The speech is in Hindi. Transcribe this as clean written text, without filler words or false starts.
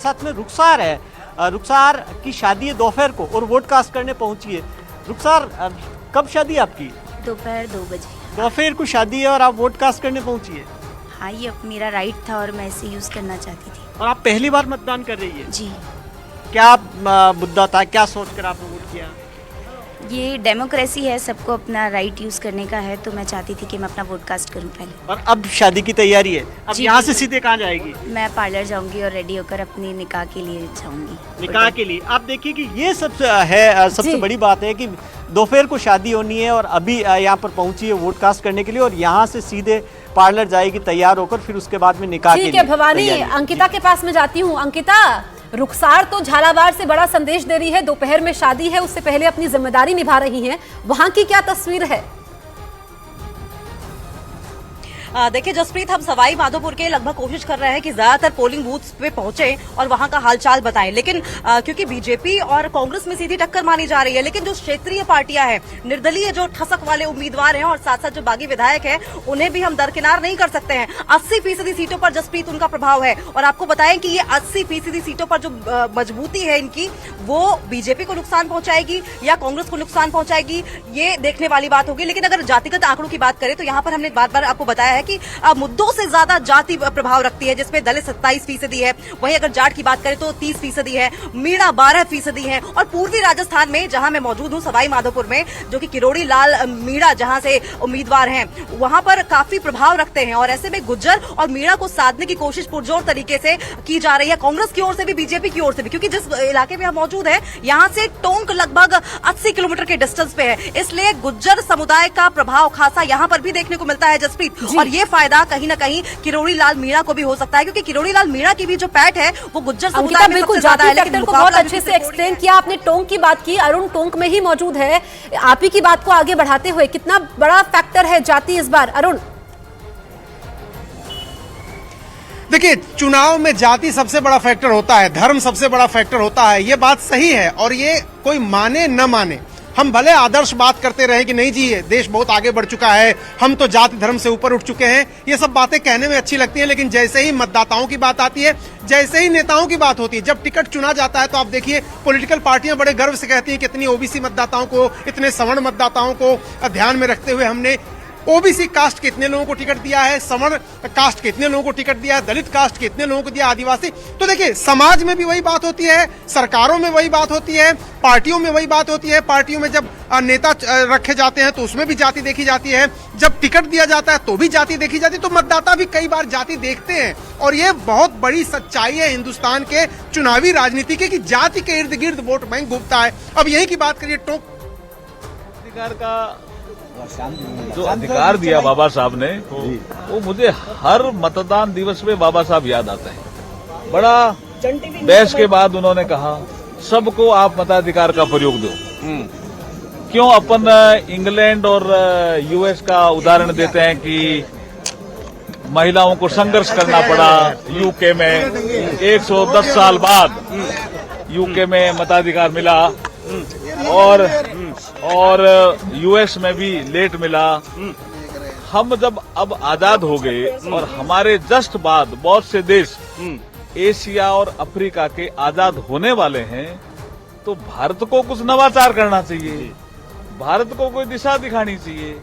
साथ में रुखसार है। रुखसार की शादी है दोपहर को और वोट कास्ट करने पहुंची है। रुखसार, कब शादी है आपकी? दोपहर 2 बजे। दोपहर को शादी है और आप वोट कास्ट करने पहुंची है। हाँ, ये अब मेरा राइट था और मैं इसे यूज़ करना चाहती थी। और आप पहली बार मतदान कर रही है? जी, क्या मुद्दा था, क्या सोचकर आपने वोट किया? ये डेमोक्रेसी है, सबको अपना राइट यूज़ करने का है, तो मैं चाहती थी कि मैं अपना वोट कास्ट करूँ पहले। और अब शादी की तैयारी है, अब जी, यहाँ से सीधे कहाँ जाएगी? मैं पार्लर जाऊंगी और रेडी होकर अपनी निकाह के लिए जाऊंगी। निकाह के लिए। आप देखिए कि ये सबसे बड़ी बात है कि दोपहर को शादी होनी है और अभी यहाँ पर पहुंची है वोट कास्ट करने के लिए और यहाँ से सीधे पार्लर जाएगी तैयार होकर, फिर उसके बाद में निकाह के लिए। ठीक है भवानी, अंकिता के पास में जाती हूँ। अंकिता, रुखसार तो झालावाड़ से बड़ा संदेश दे रही है, दोपहर में शादी है, उससे पहले अपनी जिम्मेदारी निभा रही हैं। वहां की क्या तस्वीर है? देखिए जसप्रीत, हम सवाई माधोपुर के लगभग कोशिश कर रहे हैं कि ज्यादातर पोलिंग बूथ्स पे पहुंचे और वहां का हालचाल बताएं, लेकिन क्योंकि बीजेपी और कांग्रेस में सीधी टक्कर मानी जा रही है, लेकिन जो क्षेत्रीय पार्टियां हैं, निर्दलीय जो ठसक वाले उम्मीदवार हैं और साथ साथ जो बागी विधायक हैं, उन्हें भी हम दरकिनार नहीं कर सकते हैं। 80% सीटों पर जसप्रीत उनका प्रभाव है और आपको बताएं कि ये 80% सीटों पर जो मजबूती है इनकी, वो बीजेपी को नुकसान पहुंचाएगी या कांग्रेस को नुकसान पहुंचाएगी, ये देखने वाली बात होगी। लेकिन अगर जातिगत आंकड़ों की बात करें तो यहाँ पर हमने बार बार आपको बताया है कि मुद्दों से ज्यादा जाति प्रभाव रखती है, जिसमें दलित 27% है, वहीं अगर जाट की बात करें तो 30% है, मीणा 12% है। और पूर्वी राजस्थान में जहां मैं मौजूद हूं, सवाई माधोपुर में, जो कि किरोड़ी लाल मीणा जहां से उम्मीदवार हैं, वहां पर काफी प्रभाव रखते हैं और ऐसे में गुज्जर और मीणा को साधने की कोशिश पुरजोर तरीके से की जा रही है, कांग्रेस की ओर से भी, बीजेपी की ओर से भी, क्योंकि जिस इलाके में हम मौजूद है यहाँ से टोंक लगभग 80 किलोमीटर के डिस्टेंस पे है, इसलिए गुज्जर समुदाय का प्रभाव खासा यहाँ पर भी देखने को मिलता है जसप्रीत। और ये फायदा कहीं न कहीं किरोड़ी लाल मीणा को भी हो सकता है, क्योंकि किरोड़ी लाल मीणा की भी जो पैठ है वो गुज्जर समुदाय में सबसे ज्यादा है। लेकिन को बहुत अच्छे से एक्सप्लेन किया आपने। टोंक की बात की, अरुण टोंक में ही मौजूद है। आप ही की बात को आगे बढ़ाते हुए, कितना बड़ा फैक्टर है जाति इस बार, अरुण? देखिए, चुनाव में जाति सबसे बड़ा फैक्टर होता है, धर्म सबसे बड़ा फैक्टर होता है, ये बात सही है। और ये कोई माने न माने, हम भले आदर्श बात करते रहे कि नहीं जी ये देश बहुत आगे बढ़ चुका है, हम तो जाति धर्म से ऊपर उठ चुके हैं, ये सब बातें कहने में अच्छी लगती हैं, लेकिन जैसे ही मतदाताओं की बात आती है, जैसे ही नेताओं की बात होती है, जब टिकट चुना जाता है, तो आप देखिए पॉलिटिकल पार्टियां बड़े गर्व से कहती हैं कि इतनी ओबीसी मतदाताओं को, इतने सवर्ण मतदाताओं को ध्यान में रखते हुए हमने ओबीसी कास्ट के इतने लोगों को टिकट दिया है, सवर्ण कास्ट के इतने लोगों को टिकट दिया है, दलित कास्ट के इतने लोगों को दिया, आदिवासी। तो देखिए, समाज में भी वही बात होती है, सरकारों में वही बात होती है, पार्टियों में वही बात होती है। पार्टियों में जब नेता रखे जाते हैं तो उसमें भी जाति देखी जाती है, जब टिकट दिया जाता है तो भी जाति देखी जाती है, तो मतदाता भी कई बार जाति देखते हैं। और ये बहुत बड़ी सच्चाई है हिंदुस्तान के चुनावी राजनीति की, कि जाति के इर्द गिर्द वोट बैंक घूमता है। अब यही की बात करिए, टोंक अधिकार का जो अधिकार दिया बाबा साहब ने, वो मुझे हर मतदान दिवस में बाबा साहब याद आते हैं। बड़ा बहस के बाद उन्होंने कहा सबको आप मताधिकार का प्रयोग दो। क्यों अपन इंग्लैंड और यूएस का उदाहरण देते हैं कि महिलाओं को संघर्ष करना पड़ा यूके में, 110 साल बाद यूके में मताधिकार मिला और यूएस में भी लेट मिला। हम जब अब आजाद हो गए और हमारे जस्ट बाद बहुत से देश एशिया और अफ्रीका के आजाद होने वाले हैं, तो भारत को कुछ नवाचार करना चाहिए, भारत को कोई दिशा दिखानी चाहिए।